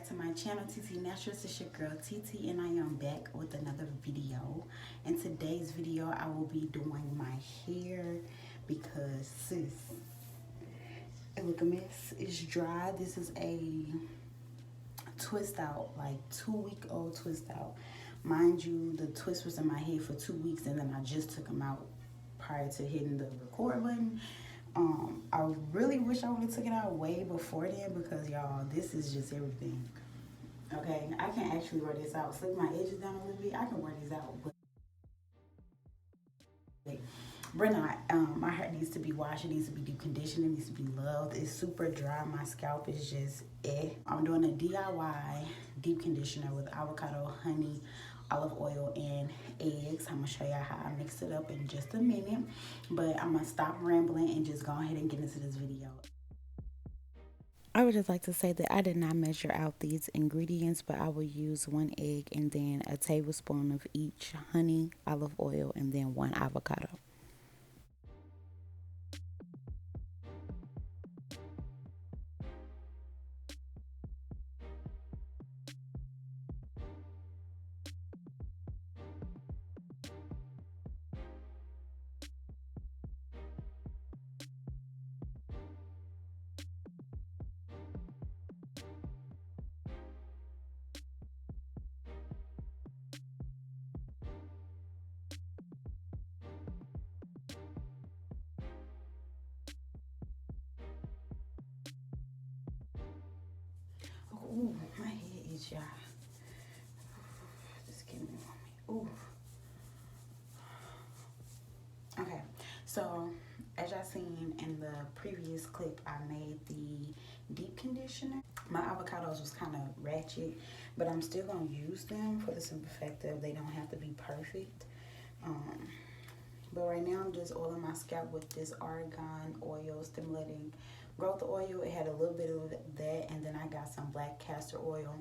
back to my channel, Tete Naturals. It's your girl Tete, and I am back with another video. In today's video, I will be doing my hair because sis, it look a mess. It's dry. This is a twist out, like 2-week-old twist out. Mind you, the twist was in my head for 2 weeks, and then I just took them out prior to hitting the record button. I really wish I would have took it out way before then because y'all, this is just everything. Okay, I can actually wear this out. Slick my edges down a little bit. I can wear these out, but my hair needs to be washed. It needs to be deep conditioned. It needs to be loved. It's super dry. My scalp is just I'm doing a DIY deep conditioner with avocado, honey, olive oil, and eggs. I'm gonna show you how I mix it up in just a minute, but I'm gonna stop rambling and just go ahead and get into this video. I would just like to say that I did not measure out these ingredients, but I will use 1 egg and then a tablespoon of each honey, olive oil, and then 1 avocado. Ooh, my head is dry. Just give me a moment. Ooh. Okay, so as y'all seen in the previous clip, I made the deep conditioner. My avocados was kind of ratchet, but I'm still gonna use them for the simple fact that they don't have to be perfect. But right now I'm just oiling my scalp with this argan oil, stimulating growth oil. It had a little bit of that, and then I got some black castor oil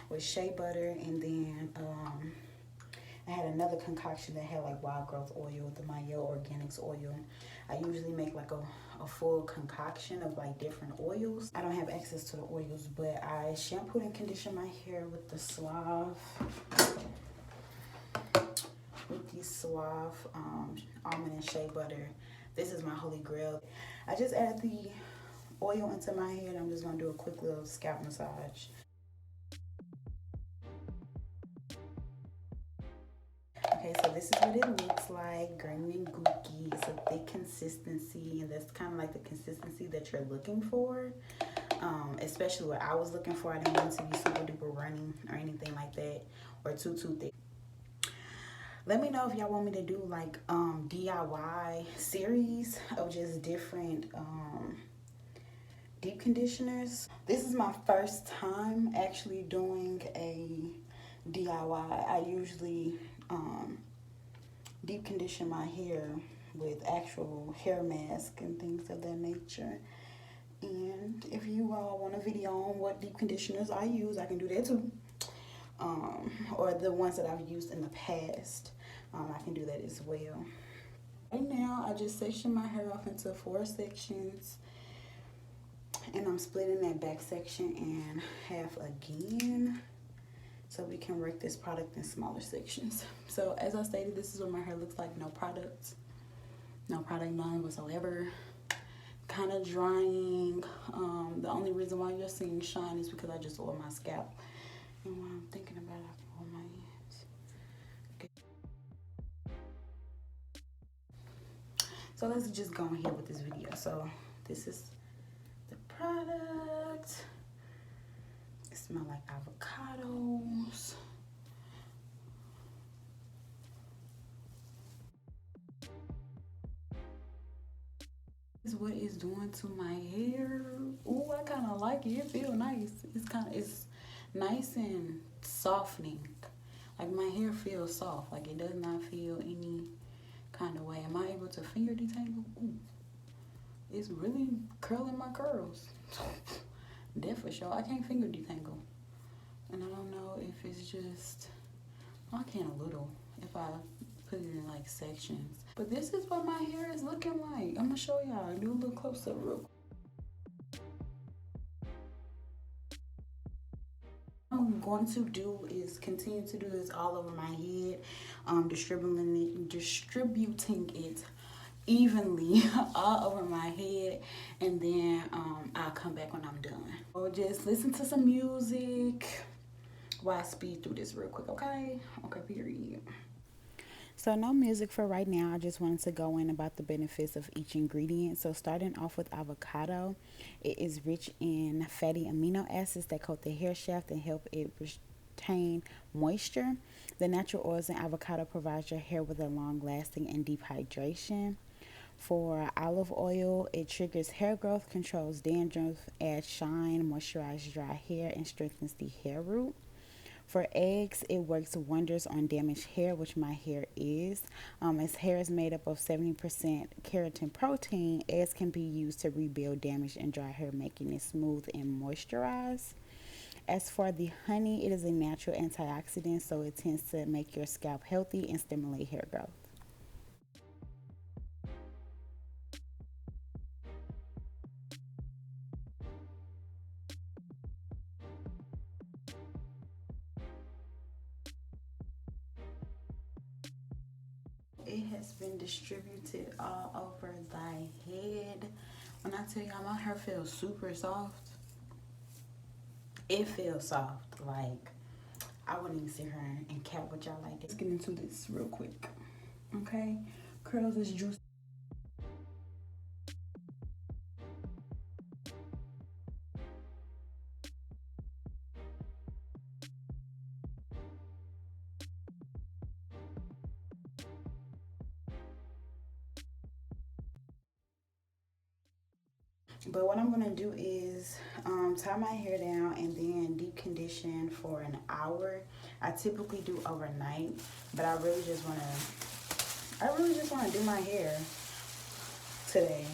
with shea butter, and then I had another concoction that had like wild growth oil, the Mayo Organics oil. I usually make like a full concoction of like different oils. I don't have access to the oils, but I shampooed and conditioned my hair with the Suave. With the Suave almond and shea butter. This is my holy grail. I just added the oil into my hair, and I'm just gonna do a quick little scalp massage. Okay, so this is what it looks like, grainy and gooky. It's a thick consistency, and that's kind of like the consistency that you're looking for. Especially what I was looking for. I didn't want it to be super duper runny or anything like that, or too thick. Let me know if y'all want me to do like DIY series of just different deep conditioners. This is my first time actually doing a DIY. I usually deep condition my hair with actual hair mask and things of that nature. And if you all want a video on what deep conditioners I use, I can do that too. Or the ones that I've used in the past, I can do that as well. Right now, I just section my hair off into 4 sections, and I'm splitting that back section in half again, so we can work this product in smaller sections. So as I stated, this is what my hair looks like. No product, none whatsoever. Kind of drying. The only reason why you're seeing shine is because I just oiled my scalp. And while I'm thinking about it, I can hold my hands. Okay. So let's just go on here with this video. So this is the product. It smells like avocados. This is what it's doing to my hair. Ooh, I kind of like it. It feels nice. It's nice and softening. Like my hair feels soft. Like it does not feel any kind of way. Am I able to finger detangle? Ooh, it's really curling my curls. That for sure. I can't finger detangle, and I don't know if it's just, I can a little if I put it in like sections. But this is what my hair is looking like. I'm gonna show y'all. Do a little close up real quick. I'm going to do is continue to do this all over my head, distributing it evenly all over my head, and then I'll come back when I'm done. So just listen to some music while I speed through this real quick, okay? Okay, period. So no music for right now. I just wanted to go in about the benefits of each ingredient. So starting off with avocado, it is rich in fatty amino acids that coat the hair shaft and help it retain moisture. The natural oils in avocado provide your hair with a long lasting and deep hydration. For olive oil, it triggers hair growth, controls dandruff, adds shine, moisturizes dry hair, and strengthens the hair root. For eggs, it works wonders on damaged hair, which my hair is. As hair is made up of 70% keratin protein, eggs can be used to rebuild damaged and dry hair, making it smooth and moisturized. As for the honey, it is a natural antioxidant, so it tends to make your scalp healthy and stimulate hair growth. It has been distributed all over thy head. When I tell y'all my hair feels super soft, it feels soft. Like, I wouldn't even sit here and cap with y'all like this. Let's get into this real quick. Okay? Curls is juicy. But what I'm gonna do is tie my hair down and then deep condition for an hour. I typically do overnight, but I really just wanna do my hair today.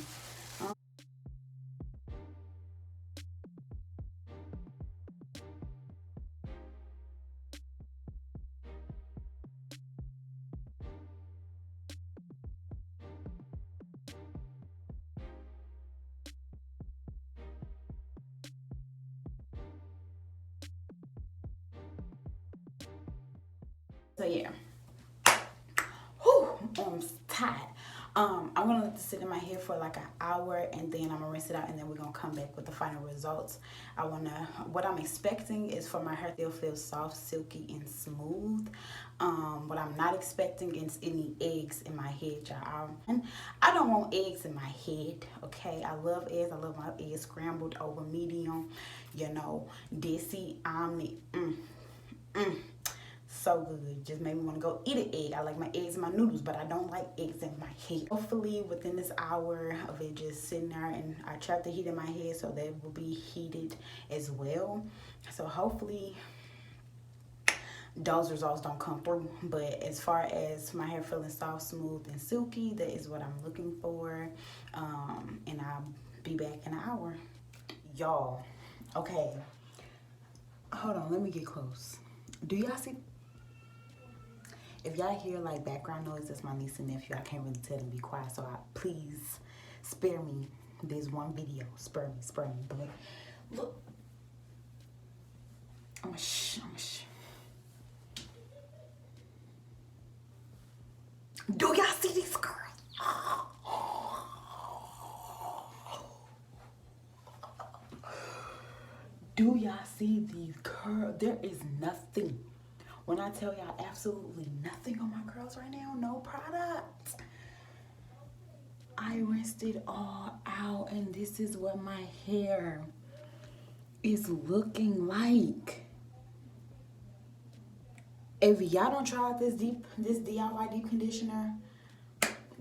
So yeah. Whew, I'm tired. I'm gonna let this sit in my hair for like an hour, and then I'm gonna rinse it out, and then we're gonna come back with the final results. What I'm expecting is for my hair to feel soft, silky, and smooth. What I'm not expecting is any eggs in my head, y'all. I don't want eggs in my head, okay? I love eggs. I love my eggs scrambled over medium, desi, omelet. So good. Just made me want to go eat an egg. I like my eggs and my noodles, but I don't like eggs in my head. Hopefully within this hour of it just sitting there, and I trap the heat in my head so that it will be heated as well. So hopefully those results don't come through. But as far as my hair feeling soft, smooth, and silky, that is what I'm looking for. And I'll be back in an hour. Y'all, okay. Hold on, let me get close. Do y'all see? If y'all hear like background noise, that's my niece and nephew. I can't really tell them to be quiet, so please spare me this one video. Spare me. But look, I'm a shh. Do y'all see these girls? Do y'all see these curls? There is nothing. When I tell y'all absolutely nothing on my curls right now, no product. I rinsed it all out, and this is what my hair is looking like. If y'all don't try this DIY deep conditioner,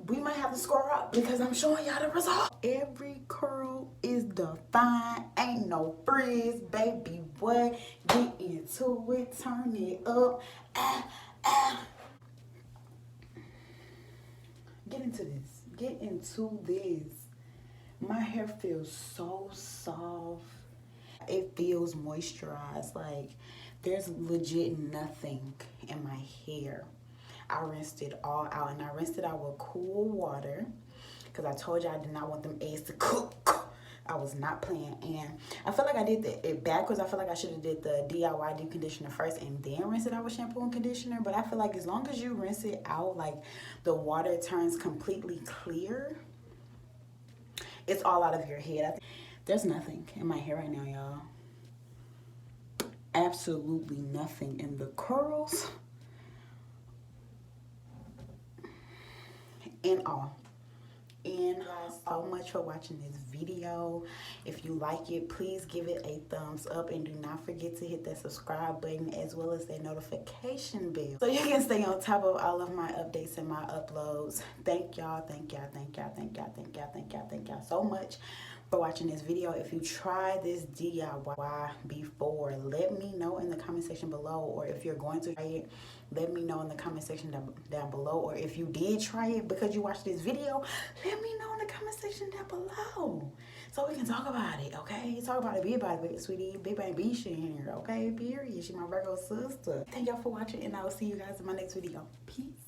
we might have to score up because I'm showing y'all the result. Every curl is defined. Ain't no frizz, baby. What? Get into it. Turn it up. Get into this. My hair feels so soft. It feels moisturized. Like, there's legit nothing in my hair. I rinsed it all out, and I rinsed it out with cool water because I told you I did not want them eggs to cook. I was not playing, and I feel like I did it backwards. I feel like I should have did the DIY deep conditioner first and then rinse it out with shampoo and conditioner. But I feel like as long as you rinse it out, like the water turns completely clear, it's all out of your head. There's nothing in my hair right now, y'all. Absolutely nothing in the curls and all. And guys, so much for watching this video. If you like it, please give it a thumbs up, and do not forget to hit that subscribe button as well as that notification bell so you can stay on top of all of my updates and my uploads. Thank y'all so much for watching this video. If you tried this DIY before, let me know in the comment section below, or if you're going to try it, let me know in the comment section down below. Or if you did try it because you watched this video, let me know in the comment section down below so we can talk about it, okay? Talk about it, be about it, sweetie. Big baby shit in here, okay? Period. She my Virgo sister. Thank y'all for watching, and I will see you guys in my next video. Peace.